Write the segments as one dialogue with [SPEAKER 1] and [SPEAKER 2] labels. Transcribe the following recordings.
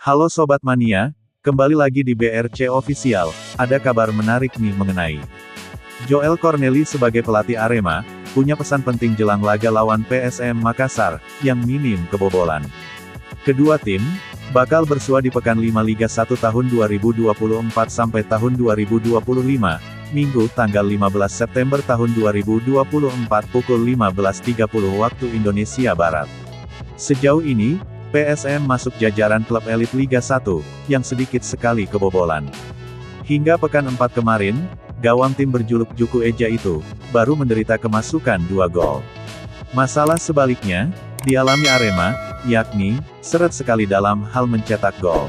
[SPEAKER 1] Halo Sobat Mania, kembali lagi di BRC Official, ada kabar menarik nih mengenai Joel Cornely sebagai pelatih Arema, punya pesan penting jelang laga lawan PSM Makassar, yang minim kebobolan. Kedua tim, bakal bersua di Pekan 5 Liga 1 tahun 2024 sampai tahun 2025, Minggu tanggal 15 September tahun 2024 pukul 15.30 waktu Indonesia Barat. Sejauh ini, PSM masuk jajaran klub elit Liga 1, yang sedikit sekali kebobolan. Hingga pekan 4 kemarin, gawang tim berjuluk Juku Eja itu, baru menderita kemasukan 2 gol. Masalah sebaliknya, dialami Arema, yakni, seret sekali dalam hal mencetak gol.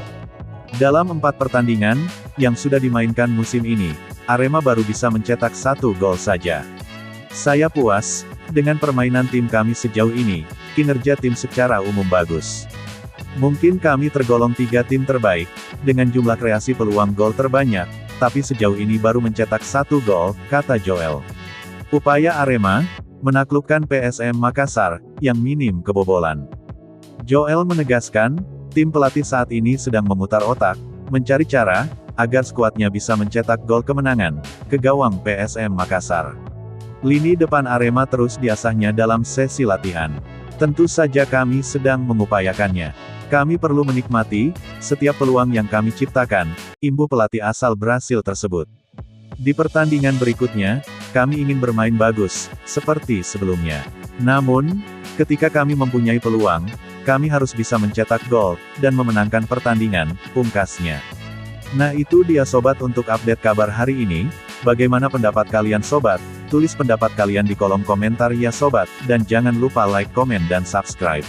[SPEAKER 1] Dalam 4 pertandingan, yang sudah dimainkan musim ini, Arema baru bisa mencetak 1 gol saja. Saya puas, dengan permainan tim kami sejauh ini, kinerja tim secara umum bagus. Mungkin kami tergolong 3 tim terbaik, dengan jumlah kreasi peluang gol terbanyak, tapi sejauh ini baru mencetak 1 gol, kata Joel. Upaya Arema, menaklukkan PSM Makassar, yang minim kebobolan. Joel menegaskan, tim pelatih saat ini sedang memutar otak, mencari cara, agar skuadnya bisa mencetak gol kemenangan, ke gawang PSM Makassar. Lini depan Arema terus diasahnya dalam sesi latihan. Tentu saja kami sedang mengupayakannya. Kami perlu menikmati setiap peluang yang kami ciptakan, imbuh pelatih asal Brasil tersebut. Di pertandingan berikutnya, kami ingin bermain bagus, seperti sebelumnya. Namun, ketika kami mempunyai peluang, kami harus bisa mencetak gol, dan memenangkan pertandingan, pungkasnya. Nah itu dia sobat untuk update kabar hari ini. Bagaimana pendapat kalian sobat? Tulis pendapat kalian di kolom komentar ya sobat, dan jangan lupa like, komen dan subscribe.